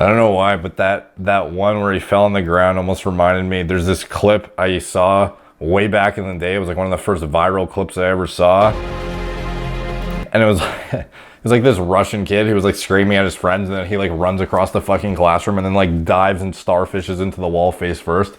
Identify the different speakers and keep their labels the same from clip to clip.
Speaker 1: I don't know why, but that one where he fell on the ground almost reminded me. There's this clip I saw way back in the day. It was like one of the first viral clips I ever saw. And it was like this Russian kid who was like screaming at his friends, and then he like runs across the fucking classroom and then like dives and starfishes into the wall face first.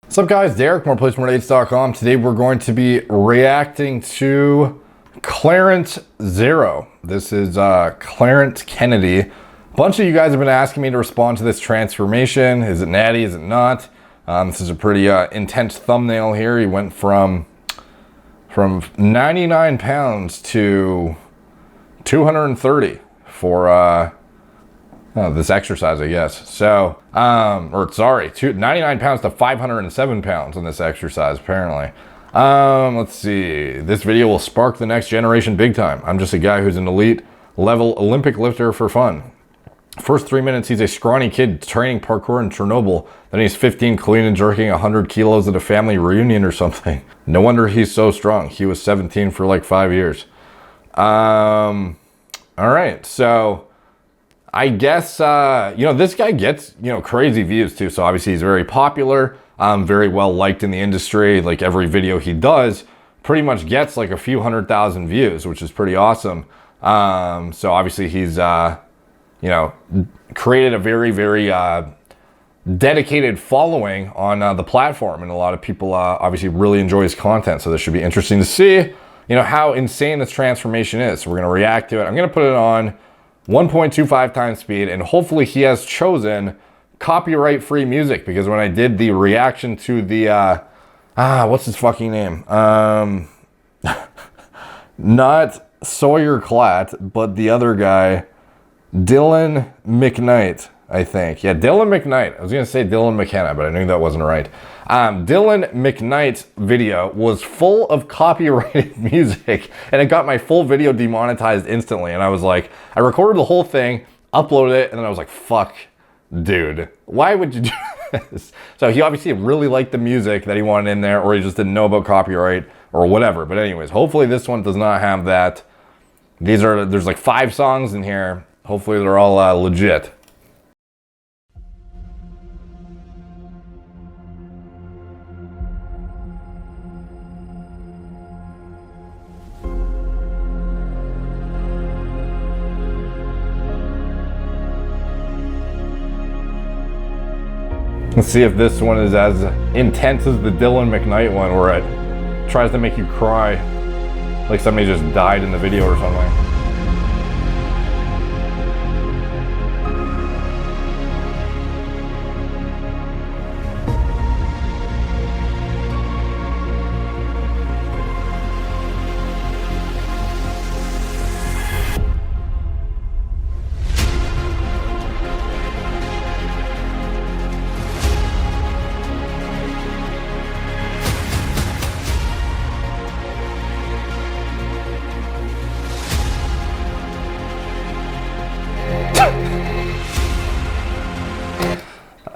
Speaker 1: What's up guys, Derek, moreplace.com. Today we're going to be reacting to Clarence 0. This is Clarence Kennedy. A bunch of you guys have been asking me to respond to this transformation. Is it Natty, is it not? This is a pretty intense thumbnail here. He went from 99 pounds to 230 for this exercise, I guess. So, 99 pounds to 507 pounds in this exercise, apparently. Let's see. This video will spark the next generation big time. I'm just a guy who's an elite level Olympic lifter for fun. First 3 minutes, he's a scrawny kid training parkour in Chernobyl. Then he's 15 clean and jerking 100 kilos at a family reunion or something. No wonder he's so strong. He was 17 for like 5 years. All right, so I guess, this guy gets, crazy views too. So obviously he's very popular, very well liked in the industry. Like every video he does pretty much gets like a few 100,000 views, which is pretty awesome. So obviously he's, created a very, very dedicated following on the platform. And a lot of people obviously really enjoy his content. So this should be interesting to see, how insane this transformation is. So we're going to react to it. I'm going to put it on 1.25 times speed, and hopefully he has chosen copyright-free music, because when I did the reaction to the what's his fucking name, not Sawyer Klatt, but the other guy, Dylan McKnight, I think. Yeah, Dylan McKnight. I was gonna say Dylan McKenna, but I knew that wasn't right. Dylan McKnight's video was full of copyrighted music, and it got my full video demonetized instantly. And I was like, I recorded the whole thing, uploaded it, and then I was like, fuck, dude, why would you do this? So he obviously really liked the music that he wanted in there, or he just didn't know about copyright or whatever. But anyways, hopefully this one does not have that. There's like 5 songs in here. Hopefully they're all legit. Let's see if this one is as intense as the Dylan McKnight one, where it tries to make you cry like somebody just died in the video or something.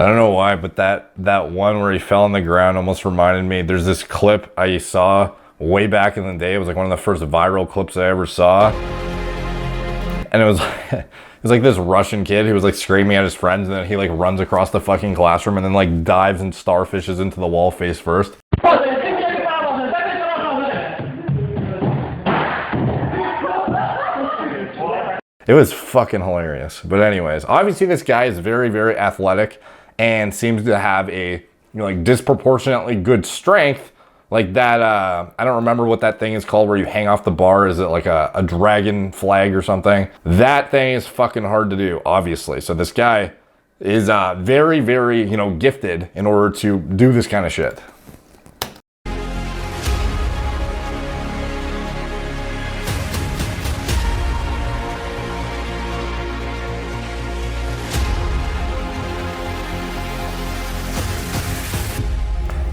Speaker 1: I don't know why, but that one where he fell on the ground almost reminded me. There's this clip I saw way back in the day. It was like one of the first viral clips I ever saw. And it was like this Russian kid who was like screaming at his friends, and then he like runs across the fucking classroom and then like dives and starfishes into the wall face first. It was fucking hilarious. But anyways, obviously this guy is very, very athletic and seems to have a like disproportionately good strength. Like that, I don't remember what that thing is called where you hang off the bar. Is it like a dragon flag or something? That thing is fucking hard to do, obviously. So this guy is very, very, gifted in order to do this kind of shit.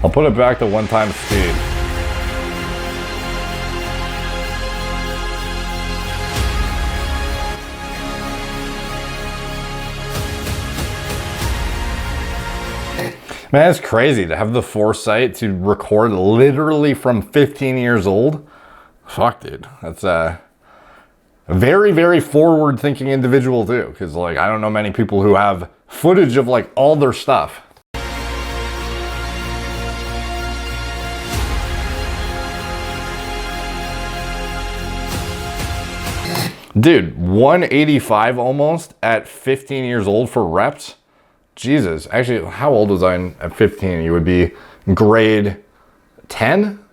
Speaker 1: I'll put it back to 1 time speed. Man, it's crazy to have the foresight to record literally from 15 years old. Fuck, dude. That's a very, very forward-thinking individual, too. Because, like, I don't know many people who have footage of, like, all their stuff. Dude, 185 almost at 15 years old for reps? Jesus. Actually, how old was I at 15? You would be grade 10?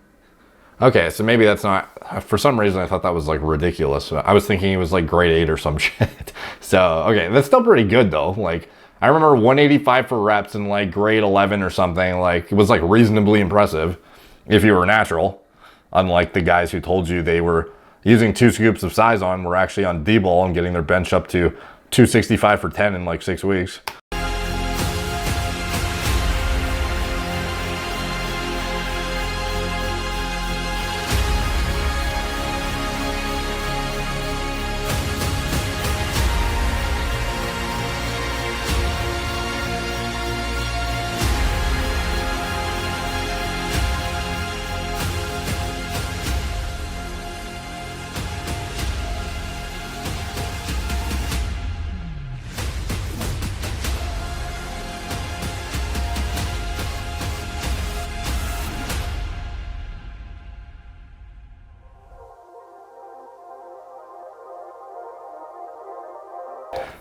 Speaker 1: Okay, so maybe that's not, for some reason I thought that was like ridiculous. I was thinking it was like grade 8 or some shit. So, okay, that's still pretty good though. Like, I remember 185 for reps in like grade 11 or something. Like, it was like reasonably impressive if you were natural. Unlike the guys who told you they were using 2 scoops of size on, were actually on D-ball and getting their bench up to 265 for 10 in like 6 weeks.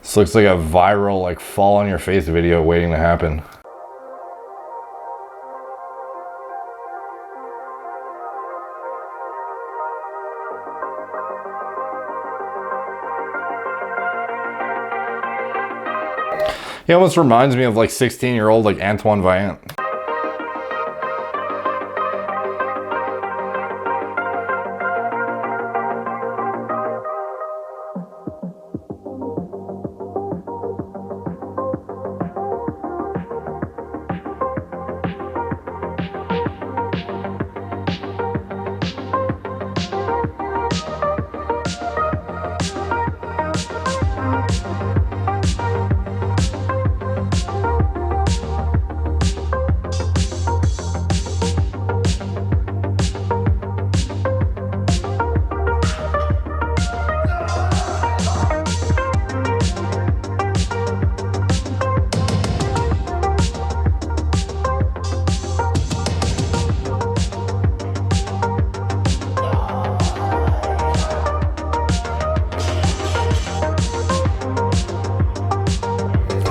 Speaker 1: This looks like a viral, like, fall on your face video waiting to happen. He almost reminds me of like 16-year-old like Antoine Vaillant.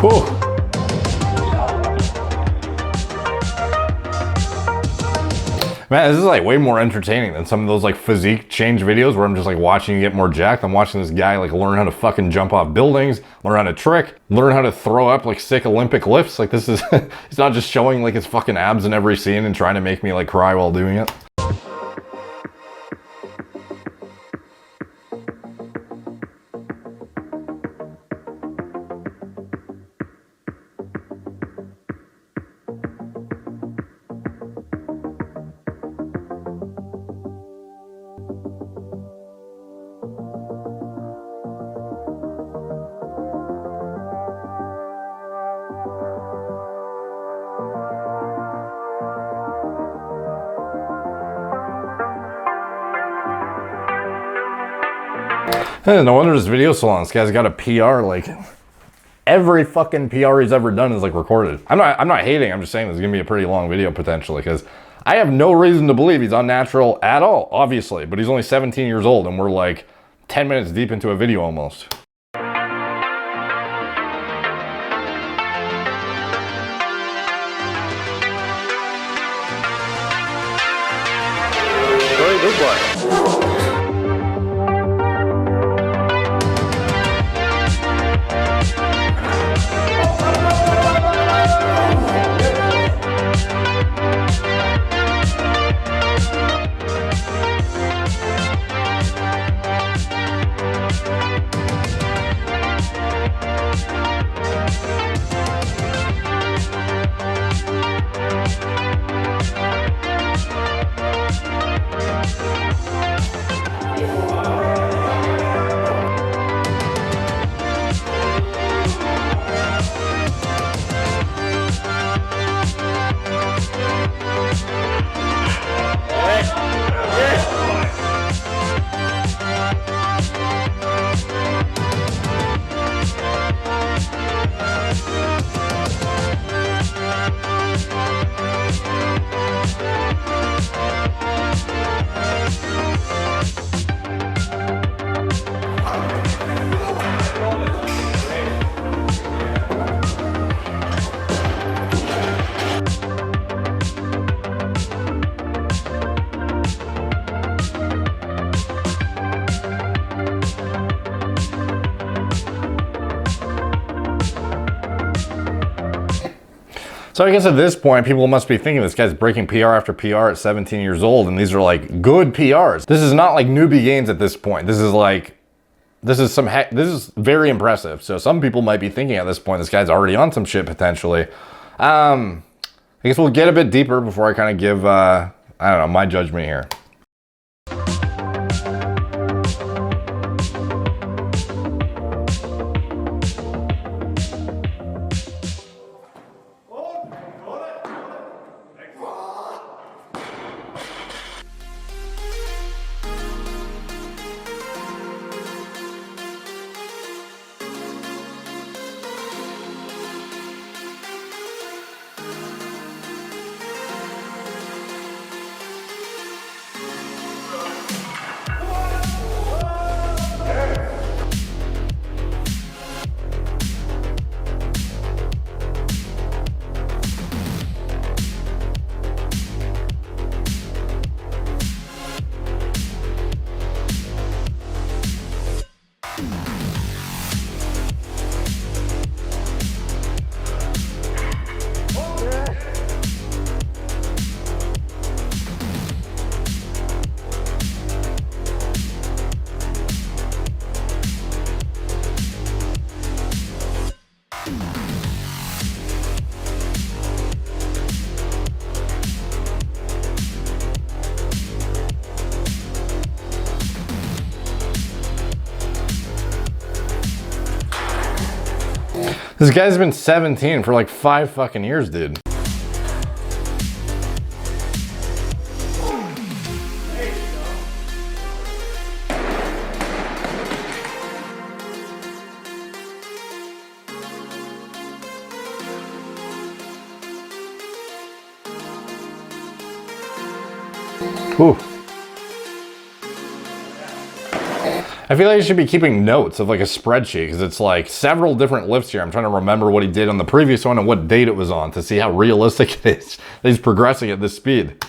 Speaker 1: Whew. Man, this is like way more entertaining than some of those like physique change videos where I'm just like watching you get more jacked. I'm watching this guy like learn how to fucking jump off buildings, learn how to trick, learn how to throw up like sick Olympic lifts. Like this is, it's not just showing like his fucking abs in every scene and trying to make me like cry while doing it. No wonder this video so long. This guy's got a PR, like every fucking PR he's ever done is like recorded. I'm not hating, I'm just saying this is gonna be a pretty long video potentially because I have no reason to believe he's unnatural at all, obviously, but he's only 17 years old and we're like 10 minutes deep into a video almost. Very good boy. So I guess at this point, people must be thinking this guy's breaking PR after PR at 17 years old, and these are like good PRs. This is not like newbie gains at this point. This is like, this is very impressive. So some people might be thinking at this point, this guy's already on some shit potentially. I guess we'll get a bit deeper before I kind of give, I don't know, my judgment here. This guy's been 17 for like 5 fucking years, dude. Ooh. I feel like you should be keeping notes of like a spreadsheet because it's like several different lifts here. I'm trying to remember what he did on the previous one and what date it was on to see how realistic it is that he's progressing at this speed.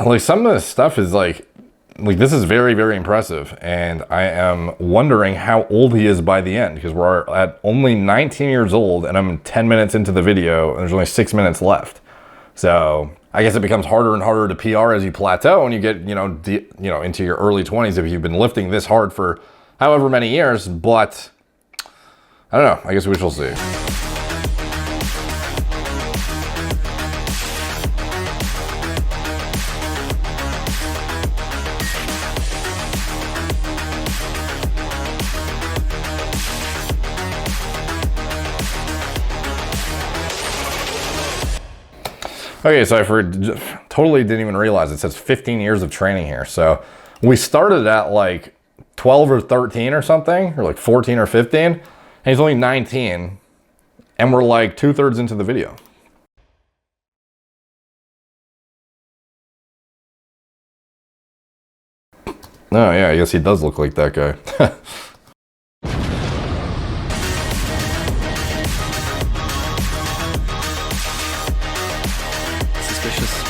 Speaker 1: Like some of this stuff is like this is very, very impressive. And I am wondering how old he is by the end because we're at only 19 years old and I'm 10 minutes into the video and there's only 6 minutes left. So I guess it becomes harder and harder to PR as you plateau and you get, into your early 20s if you've been lifting this hard for however many years. But I don't know. I guess we shall see. Okay, so totally didn't even realize it says 15 years of training here. So we started at like 12 or 13 or something, or like 14 or 15, and he's only 19, and we're like 2/3 into the video. Oh yeah, I guess he does look like that guy.
Speaker 2: Suspicious.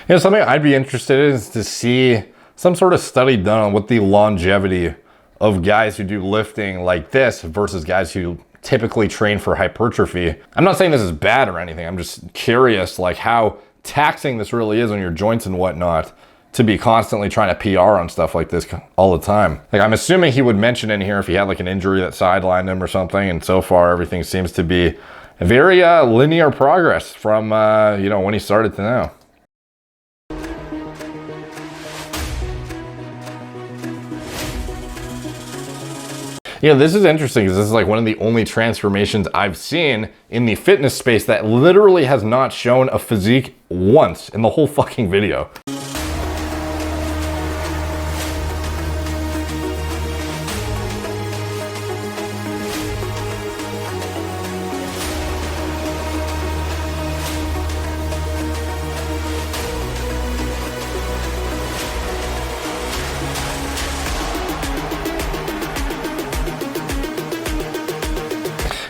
Speaker 1: You know, something I'd be interested in is to see some sort of study done on what the longevity of guys who do lifting like this versus guys who typically train for hypertrophy. I'm not saying this is bad or anything. I'm just curious, like, how taxing this really is on your joints and whatnot to be constantly trying to PR on stuff like this all the time. Like, I'm assuming he would mention in here if he had like an injury that sidelined him or something. And so far, everything seems to be a very linear progress from, you know, when he started to now. You know, this is interesting because this is like one of the only transformations I've seen in the fitness space that literally has not shown a physique once in the whole fucking video.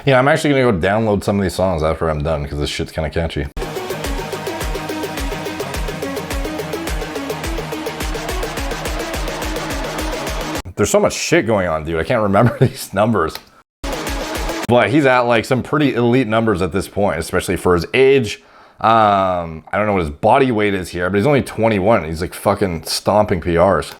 Speaker 1: Yeah, I'm actually gonna go download some of these songs after I'm done because this shit's kind of catchy. There's so much shit going on, dude. I can't remember these numbers. But he's at like some pretty elite numbers at this point, especially for his age. I don't know what his body weight is here, but he's only 21. He's like fucking stomping PRs.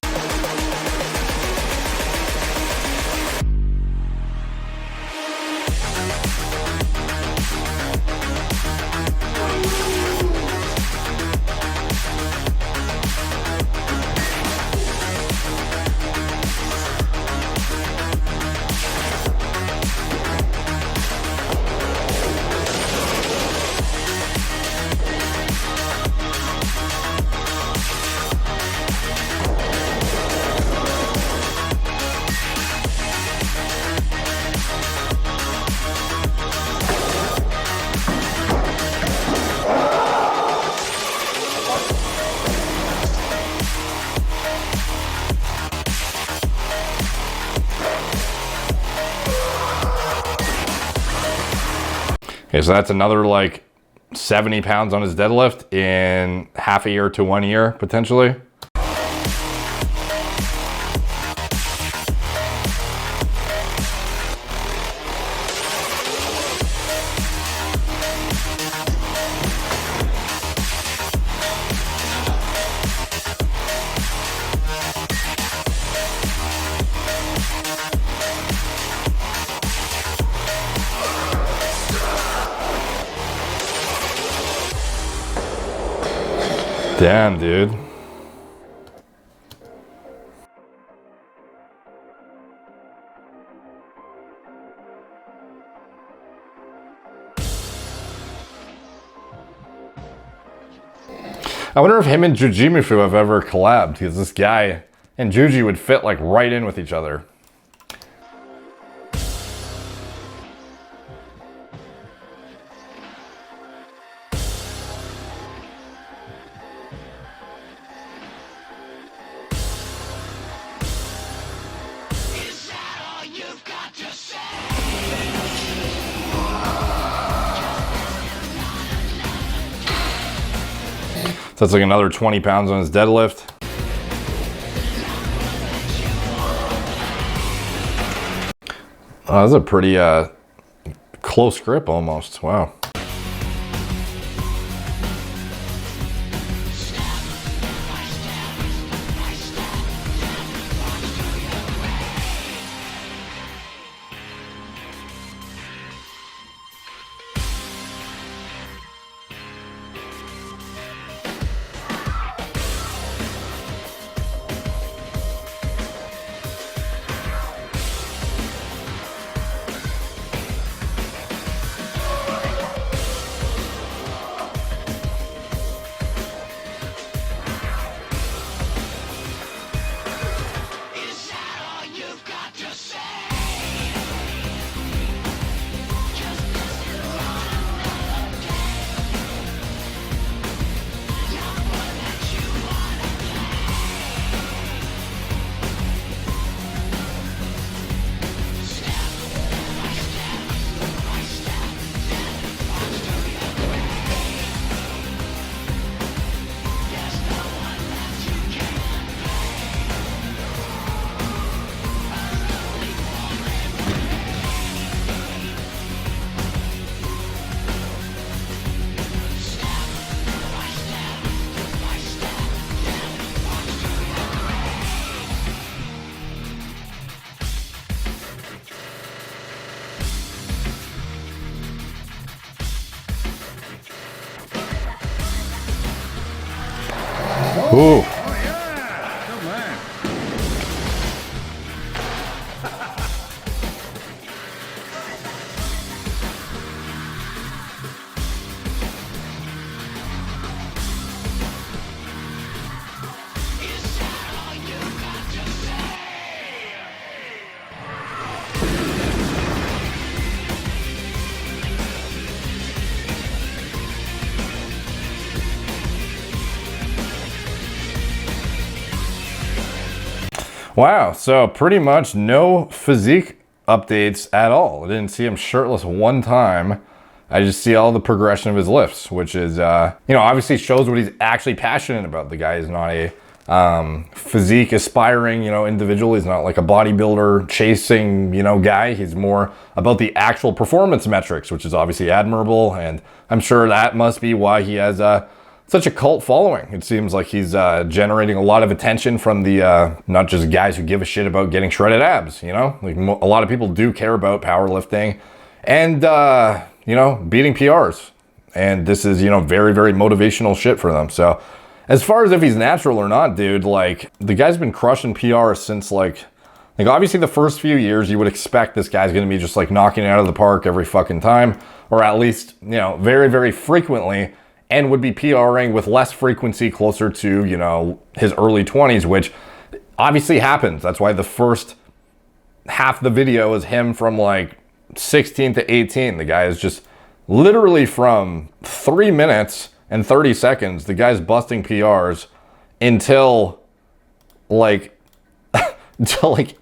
Speaker 1: Okay, so that's another like 70 pounds on his deadlift in half a year to 1 year, potentially. Damn, dude. I wonder if him and Jujimufu have ever collabed, because this guy and Juji would fit like right in with each other. So that's like another 20 pounds on his deadlift. That's a pretty close grip almost. Wow. Ooh. Wow, so pretty much no physique updates at all. I didn't see him shirtless one time. I just see all the progression of his lifts, which is, obviously shows what he's actually passionate about. The guy is not a physique aspiring, individual. He's not like a bodybuilder chasing, guy. He's more about the actual performance metrics, which is obviously admirable. And I'm sure that must be why he has such a cult following. It seems like he's generating a lot of attention from the not just guys who give a shit about getting shredded abs. Like a lot of people do care about powerlifting and beating PRs, and this is very, very motivational shit for them. So as far as if he's natural or not, dude, like the guy's been crushing PRs since like obviously the first few years you would expect this guy's gonna be just like knocking it out of the park every fucking time, or at least very, very frequently, and would be PRing with less frequency closer to, his early 20s, which obviously happens. That's why the first half of the video is him from like 16 to 18. The guy is just literally from 3 minutes and 30 seconds. The guy's busting PRs until like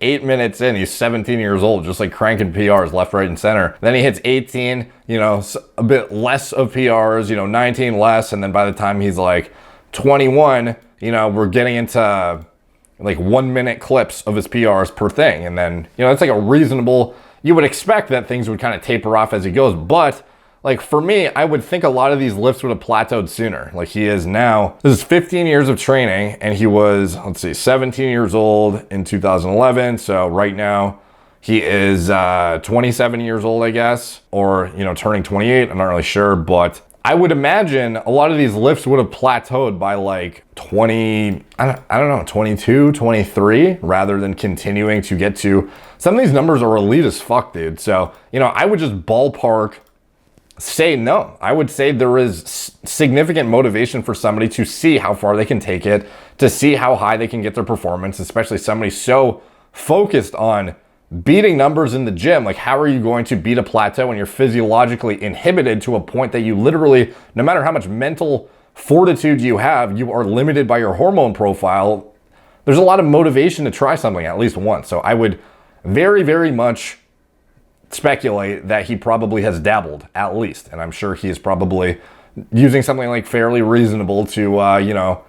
Speaker 1: 8 minutes in, he's 17 years old, just like cranking PRs left, right, and center. Then he hits 18, a bit less of PRs, 19 less. And then by the time he's like 21, we're getting into like 1 minute clips of his PRs per thing. And then, it's like a reasonable, you would expect that things would kind of taper off as he goes. But like for me, I would think a lot of these lifts would have plateaued sooner. Like he is now, this is 15 years of training, and he was, 17 years old in 2011. So right now he is 27 years old, I guess, or, turning 28. I'm not really sure, but I would imagine a lot of these lifts would have plateaued by like 20, I don't know, 22, 23, rather than continuing to get to, some of these numbers are elite as fuck, dude. So, I would just ballpark say no. I would say there is significant motivation for somebody to see how far they can take it, to see how high they can get their performance, especially somebody so focused on beating numbers in the gym. Like, how are you going to beat a plateau when you're physiologically inhibited to a point that you literally, no matter how much mental fortitude you have, you are limited by your hormone profile? There's a lot of motivation to try something at least once. So I would very, very much speculate that he probably has dabbled at least, and I'm sure he is probably using something like fairly reasonable to, you know,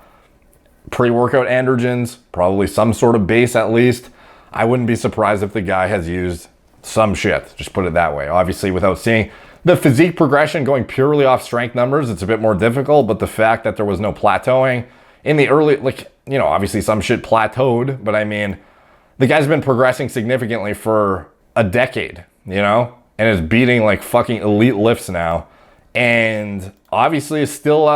Speaker 1: pre-workout androgens, probably some sort of base at least. I wouldn't be surprised if the guy has used some shit, just put it that way. Obviously, without seeing the physique progression going purely off strength numbers, it's a bit more difficult, but the fact that there was no plateauing in the early, like, you know, obviously some shit plateaued, but I mean, the guy's been progressing significantly for a decade, you know, and is beating like fucking elite lifts now, and obviously is still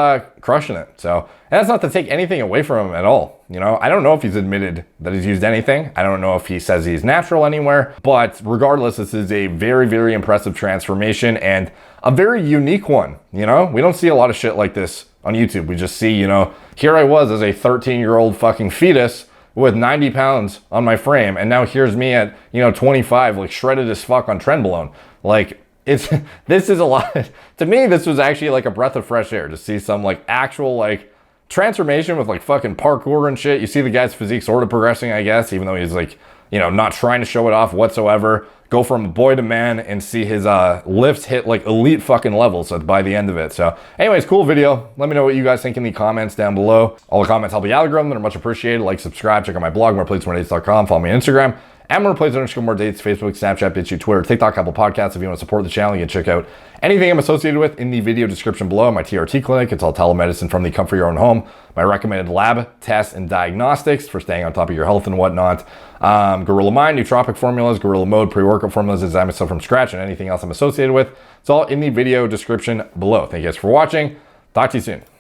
Speaker 1: crushing it. So, and that's not to take anything away from him at all. You know, I don't know if he's admitted that he's used anything. I don't know if he says he's natural anywhere, but regardless, this is a very, very impressive transformation and a very unique one. You know, we don't see a lot of shit like this on YouTube. We just see, you know, here I was as a 13-year-old fucking fetus with 90 pounds on my frame, and now here's me at, you know, 25, like shredded as fuck on Trenbolone. Like, this is a lot. To me, this was actually like a breath of fresh air to see some like actual like transformation with like fucking parkour and shit. You see the guy's physique sort of progressing, I guess, even though he's like, you know, not trying to show it off whatsoever. Go from boy to man and see his lifts hit like elite fucking levels by the end of it. So anyways, cool video. Let me know what you guys think in the comments down below. All the comments help the algorithm. They're much appreciated. Like, subscribe, check out my blog, moreplates.com. Follow me on Instagram. And @moreplates_more_dates, Facebook, Snapchat, BitChute, Twitter, TikTok, Apple Podcasts. If you want to support the channel, you can check out anything I'm associated with in the video description below. My TRT clinic, it's all telemedicine from the comfort of your own home. My recommended lab, tests, and diagnostics for staying on top of your health and whatnot. Gorilla Mind, nootropic formulas, Gorilla Mode, pre-workout formulas, design myself from scratch, and anything else I'm associated with. It's all in the video description below. Thank you guys for watching. Talk to you soon.